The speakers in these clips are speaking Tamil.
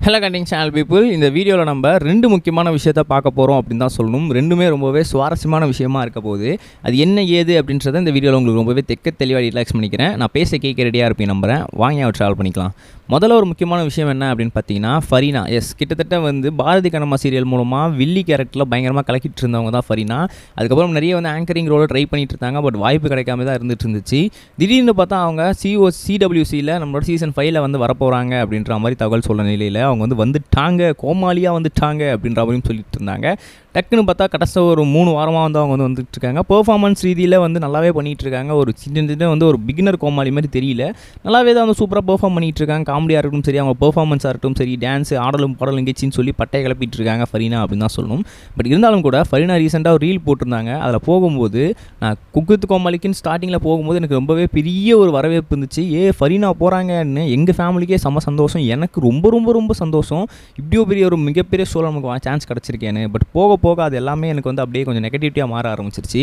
ஹலோ கண்டிங் சேனல் பீப்புள், இந்த வீடியோவில் நம்ம ரெண்டு முக்கியமான விஷயத்த பார்க்க போகிறோம் அப்படின்னு தான் சொல்லணும். ரெண்டுமே ரொம்பவே சுவாரஸ்யமான விஷயமா இருக்க போகுது. அது என்ன ஏது அப்படின்றத இந்த வீடியோவில் உங்களுக்கு ரொம்பவே தெளிவாக ரிலாக்ஸ் பண்ணிக்கிறேன். நான் பேச கேட்க ரெடியாக இருப்பேன் நம்புகிறேன். வாங்கி அவர் ட்ராவல் பண்ணிக்கலாம். முதல்ல ஒரு முக்கியமான விஷயம் என்ன அப்படின்னு பார்த்தீங்கன்னா, ஃபரீனா. கிட்டத்தட்ட பாரதி கண்ணம்மா சீரியல் மூலமாக வில்லி கேரக்டரில் பயங்கரமாக கலக்கிட்டு இருந்தவங்க தான் ஃபரீனா. அதுக்கப்புறம் நிறைய ஆங்கரிங் ரோலை ட்ரை பண்ணிட்டு இருந்தாங்க. பட் வாய்ப்பு கிடைக்காம தான் இருந்துட்டு இருந்துச்சு. திடீர்னு பார்த்தா அவங்க CWCயில் நம்மளோட சீசன் 5 வரப்போகிறாங்க அப்படின்ற மாதிரி தகவல் சொல்ல நிலையில் அவங்க வந்துட்டாங்க, கோமாளியாக வந்துட்டாங்க அப்படின்ற மாதிரியும் சொல்லிட்டு இருந்தாங்க. டக்குன்னு பார்த்தா கடைசி ஒரு 3 வாரமாக அவங்க வந்துட்டு இருக்காங்க. பெர்ஃபார்மன்ஸ் ரீதியில் நல்லாவே பண்ணிகிட்டு இருக்காங்க. ஒரு சின்ன ஒரு பிகினர் கோமாளி மாதிரி தெரியல, நல்லாவே தான் சூப்பராக பெர்ஃபார்ம் பண்ணிகிட்டு இருக்காங்க. காமெடியாக இருக்கட்டும் சரி, அவங்க பெர்ஃபார்மன்ஸாக இருக்கட்டும் சரி, டான்ஸ் ஆடலும் பாடலும் நிகழ்ச்சின்னு சொல்லி பட்டையை கிளப்பிட்டு இருக்காங்க ஃபரீனா அப்படின்னு தான் சொல்லணும். பட் இருந்தாலும் கூட ஃபரீனா ரீசெண்டாக ஒரு ரீல் போட்டிருந்தாங்க. அதில் போகும்போது நான் குக்கு கோமாளிக்குன்னு ஸ்டார்டிங்கில் போகும்போது எனக்கு ரொம்பவே பெரிய ஒரு வரவேற்பு இருந்துச்சு. ஃபரீனா போகிறாங்கன்னு எங்கள் ஃபேமிலிக்கே செம்ம சந்தோஷம், எனக்கு ரொம்ப ரொம்ப ரொம்ப சந்தோஷம். இப்படியோ பெரிய ஒரு மிகப்பெரிய ஷோவில் நமக்கு சான்ஸ் கிடச்சிருக்கேன்னு. பட் போக அது எல்லாமே எனக்கு அப்படியே கொஞ்சம் நெகட்டிவிட்டியாக மாற ஆரம்பிச்சிருச்சு.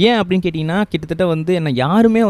ஏன் அப்படின்னு கேட்டிங்கன்னா, கிட்டத்தட்ட என்னை யாருமே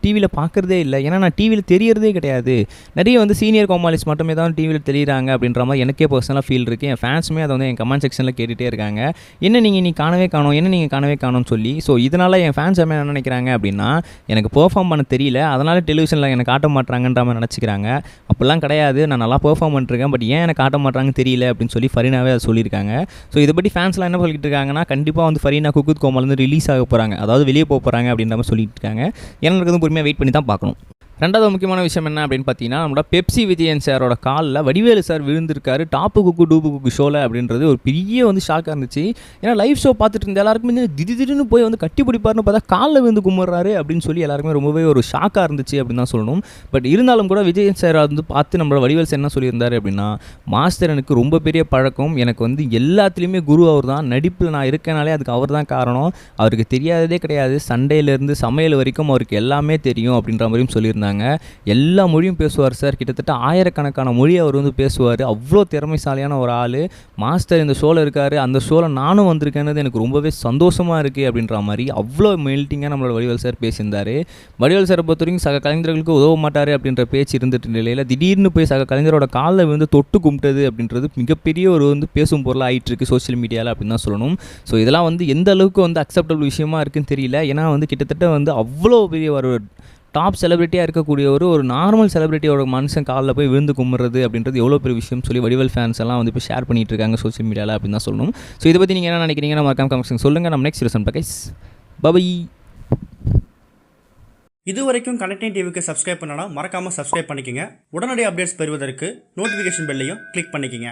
டிவியில் பார்க்குறதே இல்லை. ஏன்னா நான் டிவியில் தெரியறதே கிடையாது. நிறைய சீனியர் கோமாளிஸ் மட்டுமே தான் டிவியில் தெரியுறாங்க அப்படின்ற மாதிரி எனக்கே பர்சனலாக ஃபீல் இருக்குது. என் ஃபேன்ஸுமே அதை என் கமெண்ட் செக்ஷனில் கேட்டுகிட்டே இருக்காங்க, என்ன நீங்கள் காணவே காணோம், என்ன நீங்கள் காணவே காணோம்னு சொல்லி. ஸோ இதனால் என் ஃபேன்ஸ் என்ன நினைக்கிறாங்க அப்படின்னா, எனக்கு பெர்ஃபார்ம் பண்ண தெரியல, அதனால் டெலிவிஷனில் எனக்கு காட்ட மாட்டாங்கன்ற மாதிரி நினச்சிக்கிறாங்க. அப்படிலாம் கிடையாது, நான் நல்லா பெர்ஃபார்ம் பண்ணிருக்கேன். பட் ஏன் எனக்கு காட்ட மாட்டாங்கன்னு தெரியல அப்படின்னு சொல்லி ஃபரீனாவே அதை சொல்லியிருக்காங்க. ஸோ இதை பற்றி ஃபேன்ஸ்லாம் என்ன சொல்லிட்டு இருக்காங்கன்னா, கண்டிப்பாக ஃபரீனா குக்கு கோமாளி ரிலீஸ் ஆக போகிறாங்க, அதாவது வெளியே போக போகிறாங்க அப்படின்ற மாதிரி சொல்லிட்டு இருக்காங்க. எனக்கு பொறுமையாக வெயிட் பண்ணி தான் பார்க்கணும். ரெண்டாவது முக்கியமான விஷயம் என்ன அப்படின்னு பார்த்தீங்கன்னா, நம்மளோட பெப்சி விஜயன் சாரோட காலில் வடிவேலு சார் விழுந்திருக்காரு டாப்பு குக்கு டூப்பு குக்கு ஷோவில் அப்படின்றது ஒரு பெரிய ஷாக்காக இருந்துச்சு. ஏன்னா லைவ் ஷோ பார்த்துட்டு இருந்த எல்லாருக்குமே திடீர்னு போய் கட்டி பிடிப்பாருன்னு பார்த்தா காலில் கும்பிட்றாரு அப்படின்னு சொல்லி எல்லாருக்குமே ரொம்பவே ஒரு ஷாக்காக இருந்துச்சு அப்படின்னு தான் சொல்லணும். பட் இருந்தாலும் கூட விஜயன் சார் பார்த்து நம்மளோட வடிவேலு சார் என்ன சொல்லியிருந்தாரு அப்படின்னா, மாஸ்டர் எனக்கு ரொம்ப பெரிய பழக்கம், எனக்கு எல்லாத்துலேயுமே குரு அவர் தான், நடிப்பில் நான் இருக்கனாலே அதுக்கு அவர் தான் காரணம், அவருக்கு தெரியாததே கிடையாது, சண்டையிலேருந்து சமையல் வரைக்கும் அவருக்கு எல்லாமே தெரியும் அப்படின்ற மாதிரியும் சொல்லியிருந்தாங்க. எல்லா மொழியும் பேசுவார் சார், கிட்டத்தட்ட ஆயிரக்கணக்கான மொழி அவர் பேசுவார், அவ்வளோ திறமைசாலியான ஒரு ஆள். மாஸ்டர் இந்த ஷோவில் இருக்கார், அந்த ஷோவில் நானும் வந்திருக்கேன்னு எனக்கு ரொம்பவே சந்தோஷமாக இருக்குது அப்படின்ற மாதிரி அவ்வளோ மெல்ட்டிங்காக நம்மளோட வடிவேல் சார் பேசியிருந்தார். வடிவேல் சாரை பொறுத்த வரைக்கும் சக கலைஞர்களுக்கு உதவ மாட்டார் அப்படின்ற பேச்சு இருந்துட்டு நிலையில் திடீர்னு போய் சக கலைஞரோட காலில் தொட்டு கும்பிட்டது அப்படின்றது மிகப்பெரிய ஒரு பேசும் பொருளாக ஆகிட்டு இருக்கு சோஷியல் மீடியாவில் அப்படின்னு தான் சொல்லணும். ஸோ இதெல்லாம் எந்த அளவுக்கு அக்செப்டபிள் விஷயமா இருக்குன்னு தெரியல. ஏன்னா கிட்டத்தட்ட அவ்வளோ பெரிய ஒரு டாப் செலிபிரிட்டியாக இருக்கக்கூடிய ஒரு நார்மல் செலிபிரிட்டியோட மனுஷன் காலில் போய் விழுந்து கும்பிட்றது அப்படின்றது எவ்வளோ பெரிய விஷயம் சொல்லி வடிவேல் ஃபேன்ஸ் எல்லாம் இப்போ ஷேர் பண்ணிட்டு இருக்காங்க சோஷியல் மீடியாவில் அப்படின்னு தான் சொல்லணும். ஸோ இதை பற்றி நீங்கள் என்ன நினைக்கிறீங்கன்னா மறக்காம கமெண்ட்ஸ் சொல்லுங்கள். நம்ம நெக்ஸ்ட் வீடியோஸ் பார்க்கலாம். பை. இது வரைக்கும் கனெக்டிங் டிவிக்கு சப்ஸ்கிரைப் பண்ணனா மறக்காமல் சப்ஸ்கிரைப் பண்ணிக்கங்க. உடனடி அப்டேட்ஸ் பெறுவதற்கு நோட்டிஃபிகேஷன் பெல்லையும் கிளிக் பண்ணிக்கங்க.